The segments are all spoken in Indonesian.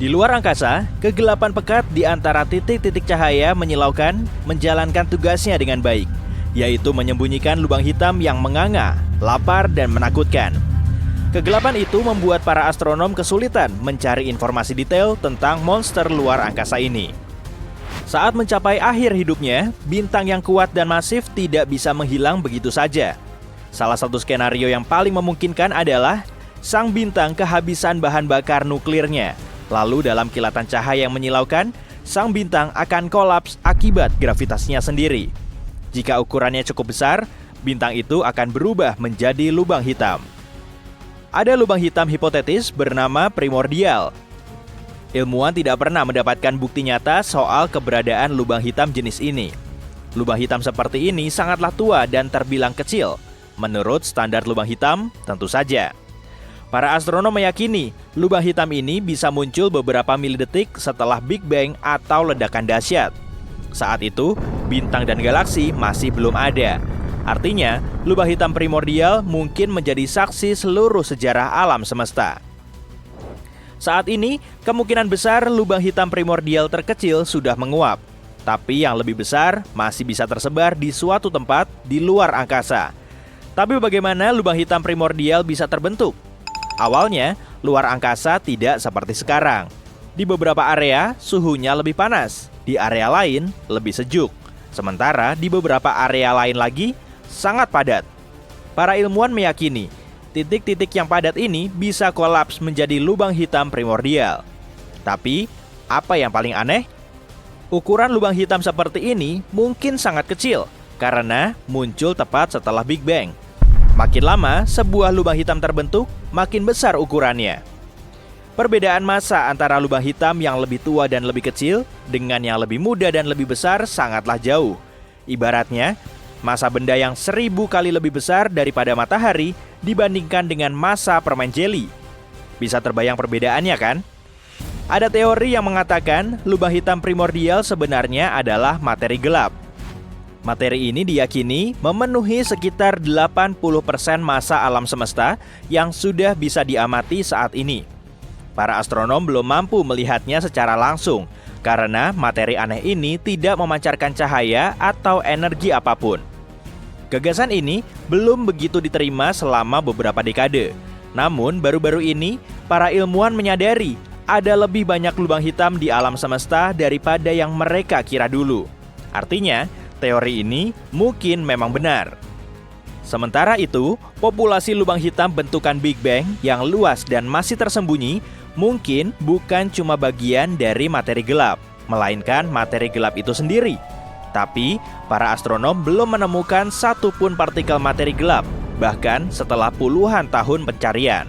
Di luar angkasa, kegelapan pekat di antara titik-titik cahaya menyilaukan menjalankan tugasnya dengan baik, yaitu menyembunyikan lubang hitam yang menganga, lapar, dan menakutkan. Kegelapan itu membuat para astronom kesulitan mencari informasi detail tentang monster luar angkasa ini. Saat mencapai akhir hidupnya, bintang yang kuat dan masif tidak bisa menghilang begitu saja. Salah satu skenario yang paling memungkinkan adalah sang bintang kehabisan bahan bakar nuklirnya. Lalu dalam kilatan cahaya yang menyilaukan, sang bintang akan kolaps akibat gravitasinya sendiri. Jika ukurannya cukup besar, bintang itu akan berubah menjadi lubang hitam. Ada lubang hitam hipotetis bernama primordial. Ilmuwan tidak pernah mendapatkan bukti nyata soal keberadaan lubang hitam jenis ini. Lubang hitam seperti ini sangatlah tua dan terbilang kecil. Menurut standar lubang hitam, tentu saja. Para astronom meyakini lubang hitam ini bisa muncul beberapa milidetik setelah Big Bang atau ledakan dahsyat. Saat itu, bintang dan galaksi masih belum ada. Artinya, lubang hitam primordial mungkin menjadi saksi seluruh sejarah alam semesta. Saat ini, kemungkinan besar lubang hitam primordial terkecil sudah menguap. Tapi yang lebih besar masih bisa tersebar di suatu tempat di luar angkasa. Tapi bagaimana lubang hitam primordial bisa terbentuk? Awalnya, luar angkasa tidak seperti sekarang. Di beberapa area, suhunya lebih panas. Di area lain, lebih sejuk. Sementara di beberapa area lain lagi, sangat padat. Para ilmuwan meyakini, titik-titik yang padat ini bisa kolaps menjadi lubang hitam primordial. Tapi, apa yang paling aneh? Ukuran lubang hitam seperti ini mungkin sangat kecil, karena muncul tepat setelah Big Bang. Makin lama, sebuah lubang hitam terbentuk, makin besar ukurannya. Perbedaan massa antara lubang hitam yang lebih tua dan lebih kecil dengan yang lebih muda dan lebih besar sangatlah jauh. Ibaratnya, massa benda yang 1000 kali lebih besar daripada matahari dibandingkan dengan massa permen jeli. Bisa terbayang perbedaannya kan? Ada teori yang mengatakan lubang hitam primordial sebenarnya adalah materi gelap. Materi ini diyakini memenuhi sekitar 80% massa alam semesta yang sudah bisa diamati saat ini. Para astronom belum mampu melihatnya secara langsung karena materi aneh ini tidak memancarkan cahaya atau energi apapun. Gagasan ini belum begitu diterima selama beberapa dekade. Namun baru-baru ini para ilmuwan menyadari ada lebih banyak lubang hitam di alam semesta daripada yang mereka kira dulu. Artinya, teori ini mungkin memang benar. Sementara itu, populasi lubang hitam bentukan Big Bang yang luas dan masih tersembunyi mungkin bukan cuma bagian dari materi gelap, melainkan materi gelap itu sendiri. Tapi, para astronom belum menemukan satupun partikel materi gelap, bahkan setelah puluhan tahun pencarian.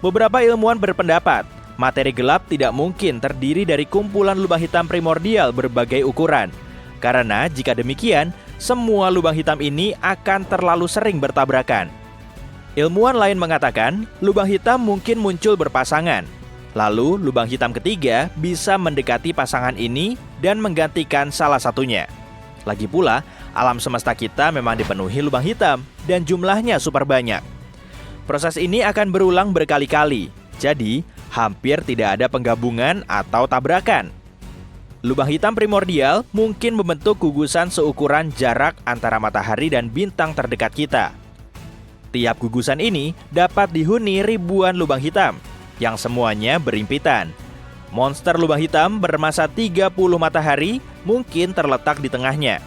Beberapa ilmuwan berpendapat, materi gelap tidak mungkin terdiri dari kumpulan lubang hitam primordial berbagai ukuran. Karena jika demikian, semua lubang hitam ini akan terlalu sering bertabrakan. Ilmuwan lain mengatakan, lubang hitam mungkin muncul berpasangan. Lalu, lubang hitam ketiga bisa mendekati pasangan ini dan menggantikan salah satunya. Lagi pula, alam semesta kita memang dipenuhi lubang hitam dan jumlahnya super banyak. Proses ini akan berulang berkali-kali, jadi hampir tidak ada penggabungan atau tabrakan. Lubang hitam primordial mungkin membentuk gugusan seukuran jarak antara matahari dan bintang terdekat kita. Tiap gugusan ini dapat dihuni ribuan lubang hitam, yang semuanya berimpitan. Monster lubang hitam bermassa 30 matahari mungkin terletak di tengahnya,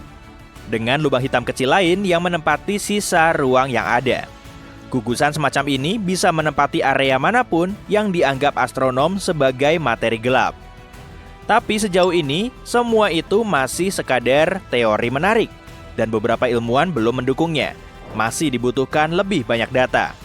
dengan lubang hitam kecil lain yang menempati sisa ruang yang ada. Gugusan semacam ini bisa menempati area manapun yang dianggap astronom sebagai materi gelap. Tapi sejauh ini, semua itu masih sekadar teori menarik, dan beberapa ilmuwan belum mendukungnya. Masih dibutuhkan lebih banyak data.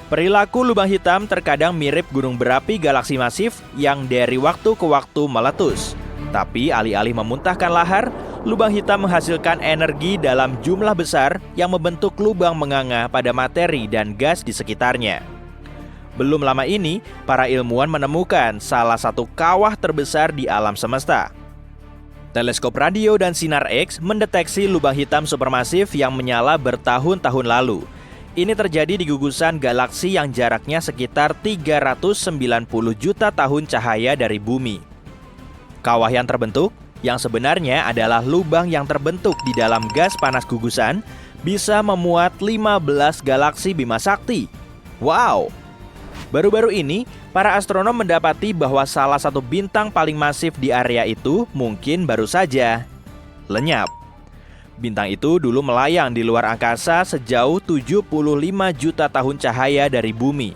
Perilaku lubang hitam terkadang mirip gunung berapi galaksi masif yang dari waktu ke waktu meletus. Tapi alih-alih memuntahkan lahar, lubang hitam menghasilkan energi dalam jumlah besar yang membentuk lubang menganga pada materi dan gas di sekitarnya. Belum lama ini, para ilmuwan menemukan salah satu kawah terbesar di alam semesta. Teleskop radio dan sinar X mendeteksi lubang hitam supermasif yang menyala bertahun-tahun lalu. Ini terjadi di gugusan galaksi yang jaraknya sekitar 390 juta tahun cahaya dari bumi. Kawah yang terbentuk, yang sebenarnya adalah lubang yang terbentuk di dalam gas panas gugusan, bisa memuat 15 galaksi Bima Sakti. Wow! Baru-baru ini, para astronom mendapati bahwa salah satu bintang paling masif di area itu mungkin baru saja lenyap. Bintang itu dulu melayang di luar angkasa sejauh 75 juta tahun cahaya dari bumi.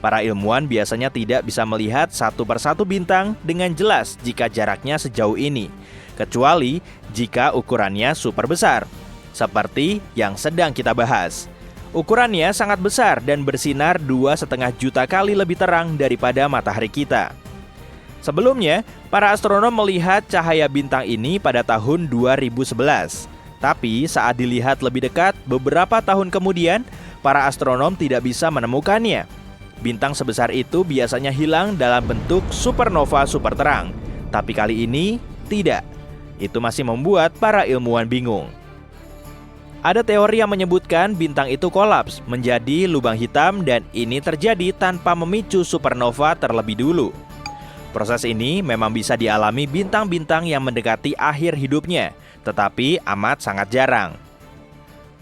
Para ilmuwan biasanya tidak bisa melihat satu persatu bintang dengan jelas jika jaraknya sejauh ini, kecuali jika ukurannya super besar, seperti yang sedang kita bahas. Ukurannya sangat besar dan bersinar 2,5 juta kali lebih terang daripada matahari kita. Sebelumnya, para astronom melihat cahaya bintang ini pada tahun 2011. Tapi saat dilihat lebih dekat beberapa tahun kemudian, para astronom tidak bisa menemukannya. Bintang sebesar itu biasanya hilang dalam bentuk supernova super terang. Tapi kali ini tidak. Itu masih membuat para ilmuwan bingung. Ada teori yang menyebutkan bintang itu kolaps menjadi lubang hitam dan ini terjadi tanpa memicu supernova terlebih dulu. Proses ini memang bisa dialami bintang-bintang yang mendekati akhir hidupnya, tetapi amat sangat jarang.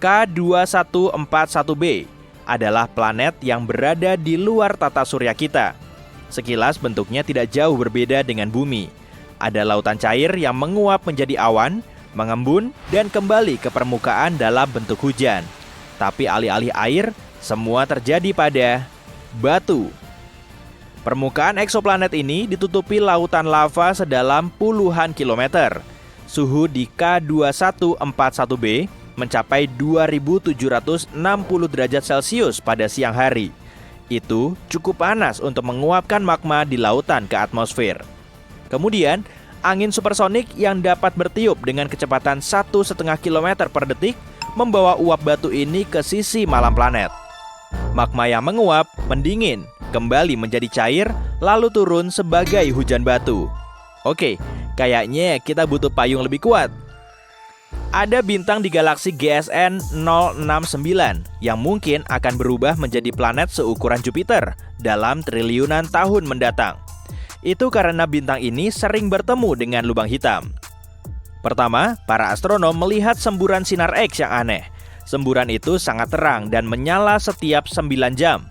K2141b adalah planet yang berada di luar tata surya kita. Sekilas bentuknya tidak jauh berbeda dengan bumi. Ada lautan cair yang menguap menjadi awan, mengembun, dan kembali ke permukaan dalam bentuk hujan. Tapi alih-alih air, semua terjadi pada batu. Permukaan eksoplanet ini ditutupi lautan lava sedalam puluhan kilometer. Suhu di K2141b mencapai 2760 derajat Celcius pada siang hari. Itu cukup panas untuk menguapkan magma di lautan ke atmosfer. Kemudian, angin supersonik yang dapat bertiup dengan kecepatan 1,5 km per detik membawa uap batu ini ke sisi malam planet. Magma yang menguap, mendingin, kembali menjadi cair, lalu turun sebagai hujan batu. Oke, kayaknya kita butuh payung lebih kuat. Ada bintang di galaksi GSN 069 yang mungkin akan berubah menjadi planet seukuran Jupiter dalam triliunan tahun mendatang. Itu karena bintang ini sering bertemu dengan lubang hitam. Pertama, para astronom melihat semburan sinar X yang aneh. Semburan itu sangat terang dan menyala setiap 9 jam.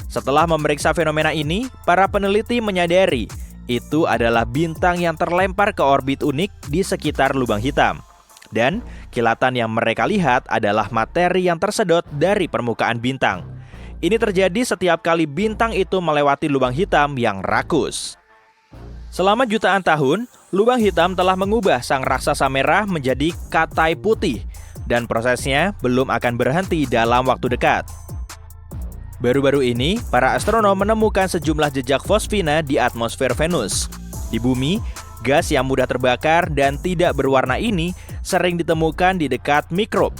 Setelah memeriksa fenomena ini, para peneliti menyadari itu adalah bintang yang terlempar ke orbit unik di sekitar lubang hitam. Dan kilatan yang mereka lihat adalah materi yang tersedot dari permukaan bintang. Ini terjadi setiap kali bintang itu melewati lubang hitam yang rakus. Selama jutaan tahun, lubang hitam telah mengubah sang raksasa merah menjadi katai putih, dan prosesnya belum akan berhenti dalam waktu dekat. Baru-baru ini, para astronom menemukan sejumlah jejak fosfina di atmosfer Venus. Di bumi, gas yang mudah terbakar dan tidak berwarna ini sering ditemukan di dekat mikrob.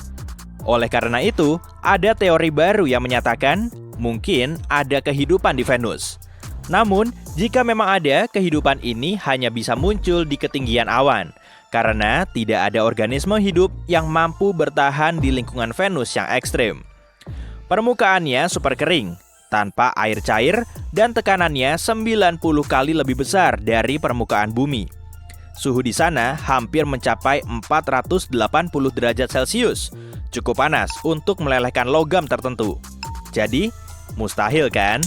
Oleh karena itu, ada teori baru yang menyatakan mungkin ada kehidupan di Venus. Namun, jika memang ada, kehidupan ini hanya bisa muncul di ketinggian awan, karena tidak ada organisme hidup yang mampu bertahan di lingkungan Venus yang ekstrim. Permukaannya super kering, tanpa air cair, dan tekanannya 90 kali lebih besar dari permukaan bumi. Suhu di sana hampir mencapai 480 derajat Celcius, cukup panas untuk melelehkan logam tertentu. Jadi, mustahil kan?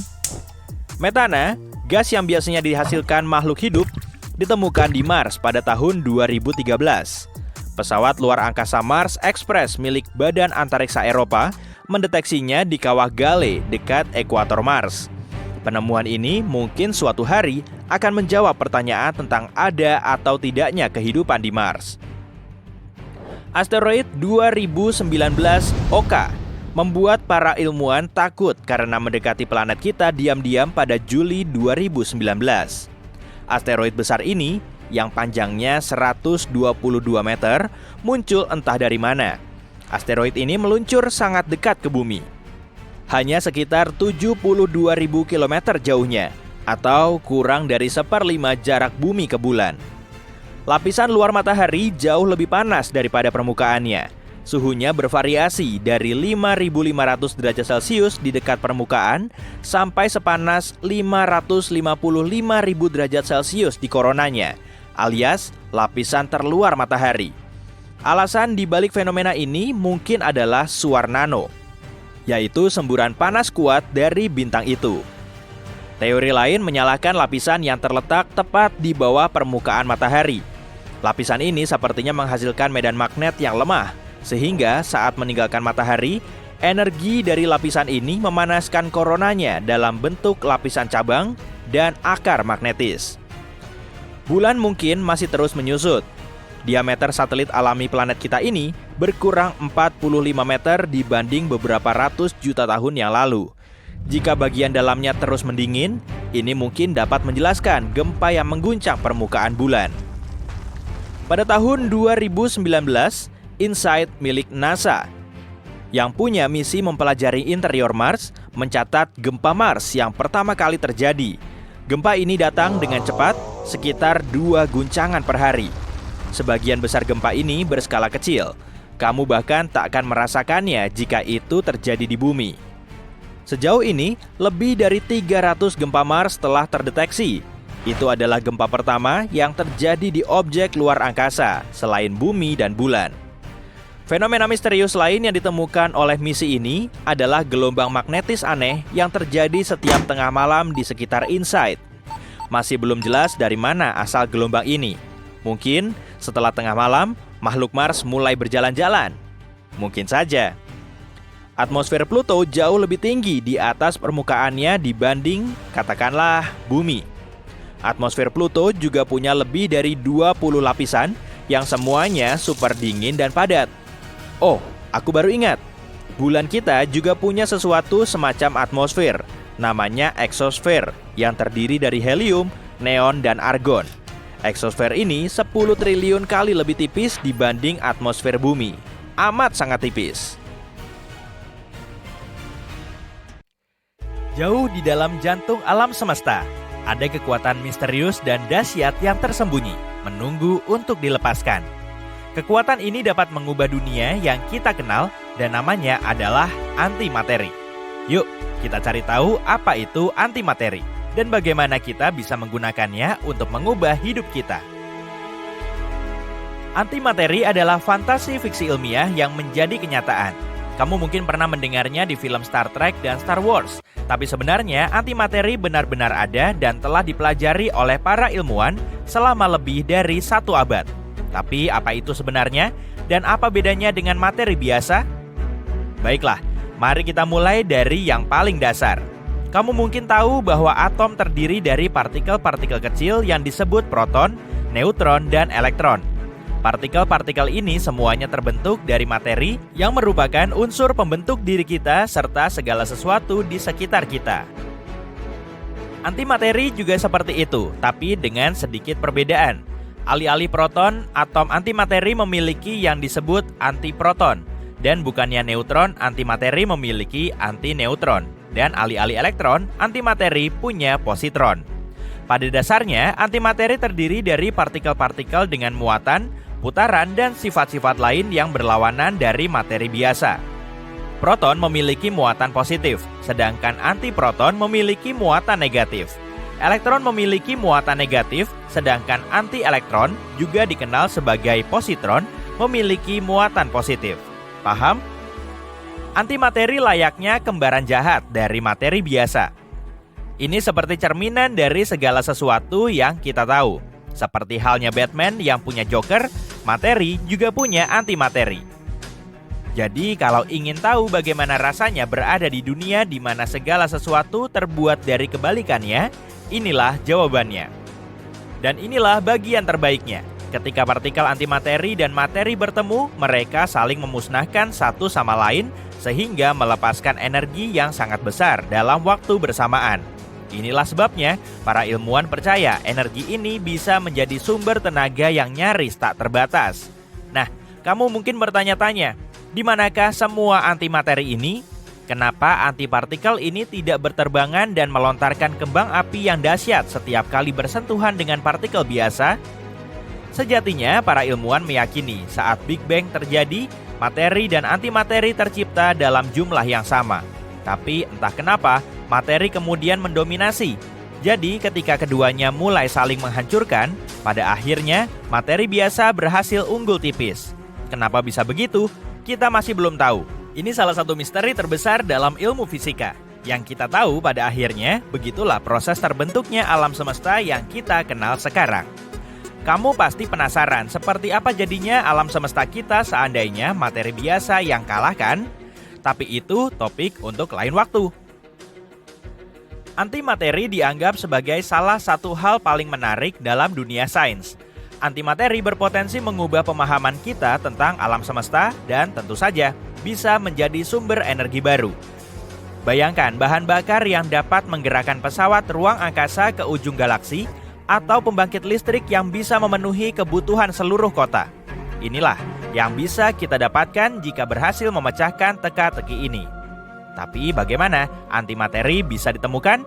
Metana, gas yang biasanya dihasilkan makhluk hidup, ditemukan di Mars pada tahun 2013. Pesawat luar angkasa Mars Express milik Badan Antariksa Eropa mendeteksinya di kawah Gale dekat ekuator Mars. Penemuan ini mungkin suatu hari akan menjawab pertanyaan tentang ada atau tidaknya kehidupan di Mars. Asteroid 2019 Oka membuat para ilmuwan takut karena mendekati planet kita diam-diam pada Juli 2019. Asteroid besar ini, yang panjangnya 122 meter, muncul entah dari mana. Asteroid ini meluncur sangat dekat ke bumi. Hanya sekitar 72.000 km jauhnya, atau kurang dari 1/5 jarak bumi ke bulan. Lapisan luar matahari jauh lebih panas daripada permukaannya. Suhunya bervariasi dari 5.500 derajat Celcius di dekat permukaan sampai sepanas 555.000 derajat Celcius di koronanya, alias lapisan terluar matahari. Alasan dibalik fenomena ini mungkin adalah suar nano, yaitu semburan panas kuat dari bintang itu. Teori lain menyalahkan lapisan yang terletak tepat di bawah permukaan matahari. Lapisan ini sepertinya menghasilkan medan magnet yang lemah, sehingga saat meninggalkan matahari, energi dari lapisan ini memanaskan koronanya dalam bentuk lapisan cabang dan akar magnetis. Bulan mungkin masih terus menyusut. Diameter satelit alami planet kita ini berkurang 45 meter dibanding beberapa ratus juta tahun yang lalu. Jika bagian dalamnya terus mendingin, ini mungkin dapat menjelaskan gempa yang mengguncang permukaan bulan. Pada tahun 2019, InSight milik NASA yang punya misi mempelajari interior Mars mencatat gempa Mars yang pertama kali terjadi. Gempa ini datang dengan cepat, sekitar 2 guncangan per hari. Sebagian besar gempa ini berskala kecil. Kamu bahkan tak akan merasakannya jika itu terjadi di bumi. Sejauh ini, lebih dari 300 gempa Mars telah terdeteksi. Itu adalah gempa pertama yang terjadi di objek luar angkasa selain bumi dan bulan. Fenomena misterius lain yang ditemukan oleh misi ini adalah gelombang magnetis aneh yang terjadi setiap tengah malam di sekitar InSight. Masih belum jelas dari mana asal gelombang ini. Mungkin setelah tengah malam, makhluk Mars mulai berjalan-jalan. Mungkin saja. Atmosfer Pluto jauh lebih tinggi di atas permukaannya dibanding, katakanlah, bumi. Atmosfer Pluto juga punya lebih dari 20 lapisan yang semuanya super dingin dan padat. Oh, aku baru ingat. Bulan kita juga punya sesuatu semacam atmosfer, namanya eksosfer, yang terdiri dari helium, neon, dan argon. Eksosfer ini 10 triliun kali lebih tipis dibanding atmosfer bumi. Amat sangat tipis. Jauh di dalam jantung alam semesta, ada kekuatan misterius dan dahsyat yang tersembunyi, menunggu untuk dilepaskan. Kekuatan ini dapat mengubah dunia yang kita kenal dan namanya adalah antimateri. Yuk, kita cari tahu apa itu antimateri dan bagaimana kita bisa menggunakannya untuk mengubah hidup kita. Antimateri adalah fantasi fiksi ilmiah yang menjadi kenyataan. Kamu mungkin pernah mendengarnya di film Star Trek dan Star Wars. Tapi sebenarnya antimateri benar-benar ada dan telah dipelajari oleh para ilmuwan selama lebih dari 1 abad. Tapi apa itu sebenarnya? Dan apa bedanya dengan materi biasa? Baiklah, mari kita mulai dari yang paling dasar. Kamu mungkin tahu bahwa atom terdiri dari partikel-partikel kecil yang disebut proton, neutron, dan elektron. Partikel-partikel ini semuanya terbentuk dari materi yang merupakan unsur pembentuk diri kita serta segala sesuatu di sekitar kita. Antimateri juga seperti itu, tapi dengan sedikit perbedaan. Alih-alih proton, atom antimateri memiliki yang disebut antiproton. Dan bukannya neutron, antimateri memiliki antineutron. Dan alih-alih elektron, antimateri punya positron. Pada dasarnya, antimateri terdiri dari partikel-partikel dengan muatan, putaran, dan sifat-sifat lain yang berlawanan dari materi biasa. Proton memiliki muatan positif, sedangkan antiproton memiliki muatan negatif. Elektron memiliki muatan negatif, sedangkan anti-elektron, juga dikenal sebagai positron, memiliki muatan positif. Paham? Antimateri layaknya kembaran jahat dari materi biasa. Ini seperti cerminan dari segala sesuatu yang kita tahu. Seperti halnya Batman yang punya Joker, materi juga punya antimateri. Jadi kalau ingin tahu bagaimana rasanya berada di dunia di mana segala sesuatu terbuat dari kebalikannya, inilah jawabannya. Dan inilah bagian terbaiknya. Ketika partikel antimateri dan materi bertemu, mereka saling memusnahkan satu sama lain sehingga melepaskan energi yang sangat besar dalam waktu bersamaan. Inilah sebabnya para ilmuwan percaya energi ini bisa menjadi sumber tenaga yang nyaris tak terbatas. Nah, kamu mungkin bertanya-tanya, di manakah semua antimateri ini? Kenapa antipartikel ini tidak berterbangan dan melontarkan kembang api yang dahsyat setiap kali bersentuhan dengan partikel biasa? Sejatinya, para ilmuwan meyakini saat Big Bang terjadi, materi dan antimateri tercipta dalam jumlah yang sama. Tapi entah kenapa, materi kemudian mendominasi. Jadi ketika keduanya mulai saling menghancurkan, pada akhirnya materi biasa berhasil unggul tipis. Kenapa bisa begitu? Kita masih belum tahu. Ini salah satu misteri terbesar dalam ilmu fisika. Yang kita tahu pada akhirnya, begitulah proses terbentuknya alam semesta yang kita kenal sekarang. Kamu pasti penasaran seperti apa jadinya alam semesta kita seandainya materi biasa yang kalah kan? Tapi itu topik untuk lain waktu. Antimateri dianggap sebagai salah satu hal paling menarik dalam dunia sains. Antimateri berpotensi mengubah pemahaman kita tentang alam semesta dan tentu saja bisa menjadi sumber energi baru. Bayangkan bahan bakar yang dapat menggerakkan pesawat ruang angkasa ke ujung galaksi atau pembangkit listrik yang bisa memenuhi kebutuhan seluruh kota. Inilah yang bisa kita dapatkan jika berhasil memecahkan teka-teki ini. Tapi bagaimana antimateri bisa ditemukan?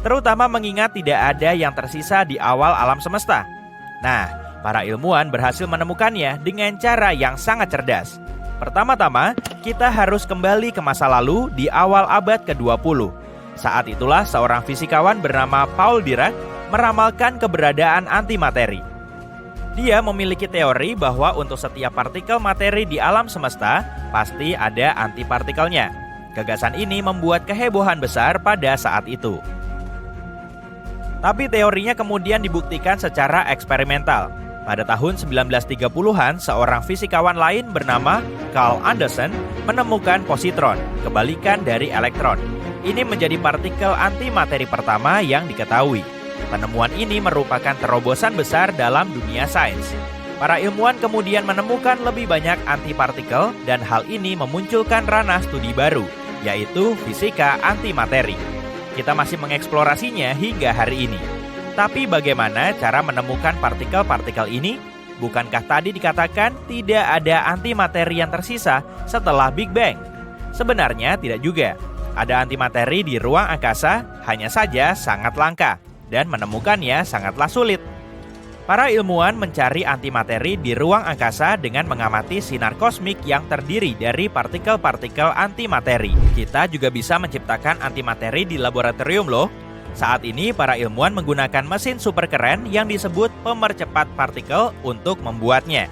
Terutama mengingat tidak ada yang tersisa di awal alam semesta. Nah, para ilmuwan berhasil menemukannya dengan cara yang sangat cerdas. Pertama-tama, kita harus kembali ke masa lalu di awal abad ke-20. Saat itulah seorang fisikawan bernama Paul Dirac meramalkan keberadaan antimateri. Dia memiliki teori bahwa untuk setiap partikel materi di alam semesta, pasti ada antipartikelnya. Gagasan ini membuat kehebohan besar pada saat itu. Tapi teorinya kemudian dibuktikan secara eksperimental. Pada tahun 1930-an, seorang fisikawan lain bernama Carl Anderson menemukan positron, kebalikan dari elektron. Ini menjadi partikel antimateri pertama yang diketahui. Penemuan ini merupakan terobosan besar dalam dunia sains. Para ilmuwan kemudian menemukan lebih banyak antipartikel dan hal ini memunculkan ranah studi baru, yaitu fisika antimateri. Kita masih mengeksplorasinya hingga hari ini. Tapi bagaimana cara menemukan partikel-partikel ini? Bukankah tadi dikatakan tidak ada antimateri yang tersisa setelah Big Bang? Sebenarnya tidak juga. Ada antimateri di ruang angkasa, hanya saja sangat langka. Dan menemukannya sangatlah sulit. Para ilmuwan mencari antimateri di ruang angkasa dengan mengamati sinar kosmik yang terdiri dari partikel-partikel antimateri. Kita juga bisa menciptakan antimateri di laboratorium loh. Saat ini para ilmuwan menggunakan mesin super keren yang disebut pemercepat partikel untuk membuatnya.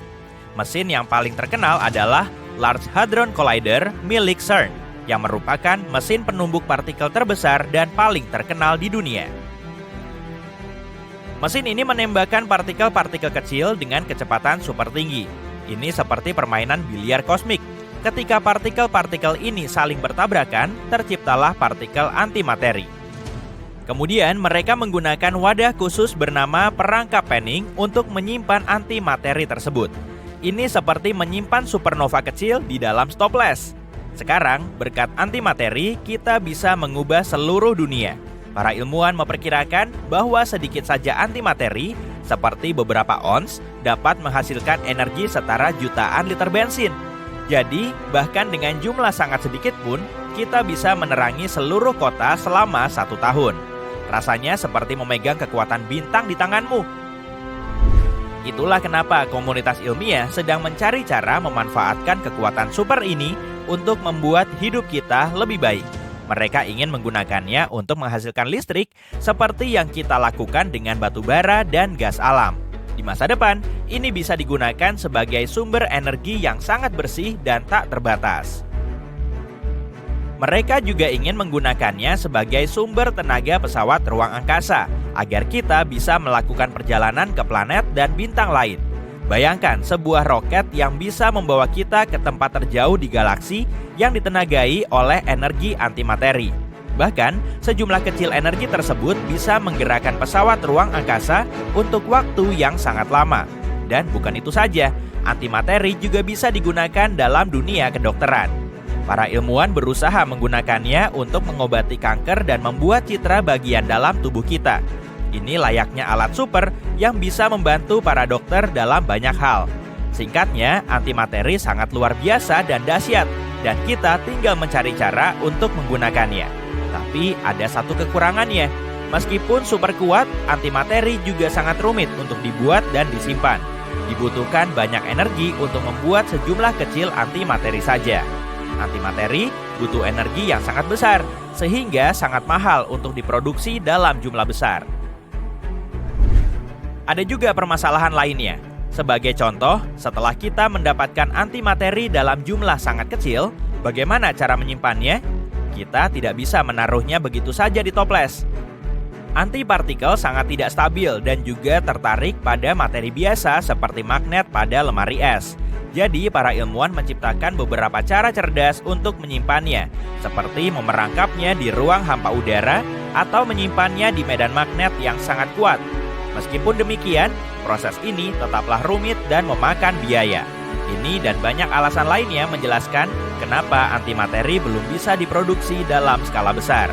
Mesin yang paling terkenal adalah Large Hadron Collider milik CERN, yang merupakan mesin penumbuk partikel terbesar dan paling terkenal di dunia. Mesin ini menembakkan partikel-partikel kecil dengan kecepatan super tinggi. Ini seperti permainan biliar kosmik. Ketika partikel-partikel ini saling bertabrakan, terciptalah partikel antimateri. Kemudian mereka menggunakan wadah khusus bernama perangkap Penning untuk menyimpan antimateri tersebut. Ini seperti menyimpan supernova kecil di dalam stopless. Sekarang, berkat antimateri, kita bisa mengubah seluruh dunia. Para ilmuwan memperkirakan bahwa sedikit saja antimateri, seperti beberapa ons, dapat menghasilkan energi setara jutaan liter bensin. Jadi, bahkan dengan jumlah sangat sedikit pun, kita bisa menerangi seluruh kota selama 1 tahun. Rasanya seperti memegang kekuatan bintang di tanganmu. Itulah kenapa komunitas ilmiah sedang mencari cara memanfaatkan kekuatan super ini untuk membuat hidup kita lebih baik. Mereka ingin menggunakannya untuk menghasilkan listrik seperti yang kita lakukan dengan batu bara dan gas alam. Di masa depan, ini bisa digunakan sebagai sumber energi yang sangat bersih dan tak terbatas. Mereka juga ingin menggunakannya sebagai sumber tenaga pesawat ruang angkasa, agar kita bisa melakukan perjalanan ke planet dan bintang lain. Bayangkan sebuah roket yang bisa membawa kita ke tempat terjauh di galaksi yang ditenagai oleh energi antimateri. Bahkan, sejumlah kecil energi tersebut bisa menggerakkan pesawat ruang angkasa untuk waktu yang sangat lama. Dan bukan itu saja, antimateri juga bisa digunakan dalam dunia kedokteran. Para ilmuwan berusaha menggunakannya untuk mengobati kanker dan membuat citra bagian dalam tubuh kita. Ini layaknya alat super yang bisa membantu para dokter dalam banyak hal. Singkatnya, antimateri sangat luar biasa dan dahsyat, dan kita tinggal mencari cara untuk menggunakannya. Tapi ada satu kekurangannya. Meskipun super kuat, antimateri juga sangat rumit untuk dibuat dan disimpan. dibutuhkan banyak energi untuk membuat sejumlah kecil antimateri saja. Antimateri butuh energi yang sangat besar, sehingga sangat mahal untuk diproduksi dalam jumlah besar. Ada juga permasalahan lainnya. Sebagai contoh, setelah kita mendapatkan antimateri dalam jumlah sangat kecil, bagaimana cara menyimpannya? Kita tidak bisa menaruhnya begitu saja di toples. Antipartikel sangat tidak stabil dan juga tertarik pada materi biasa seperti magnet pada lemari es. Jadi, para ilmuwan menciptakan beberapa cara cerdas untuk menyimpannya, seperti memerangkapnya di ruang hampa udara atau menyimpannya di medan magnet yang sangat kuat. Meskipun demikian, proses ini tetaplah rumit dan memakan biaya. Ini dan banyak alasan lainnya menjelaskan kenapa antimateri belum bisa diproduksi dalam skala besar.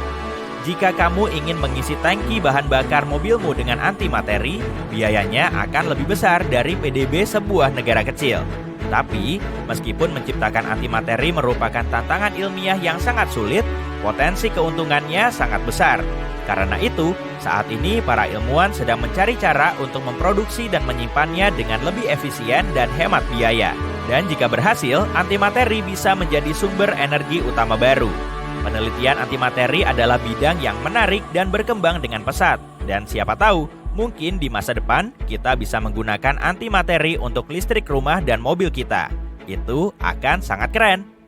Jika kamu ingin mengisi tangki bahan bakar mobilmu dengan antimateri, biayanya akan lebih besar dari PDB sebuah negara kecil. Tapi, meskipun menciptakan antimateri merupakan tantangan ilmiah yang sangat sulit, potensi keuntungannya sangat besar. Karena itu, saat ini para ilmuwan sedang mencari cara untuk memproduksi dan menyimpannya dengan lebih efisien dan hemat biaya. Dan jika berhasil, antimateri bisa menjadi sumber energi utama baru. Penelitian antimateri adalah bidang yang menarik dan berkembang dengan pesat. Dan siapa tahu, mungkin di masa depan kita bisa menggunakan antimateri untuk listrik rumah dan mobil kita. Itu akan sangat keren.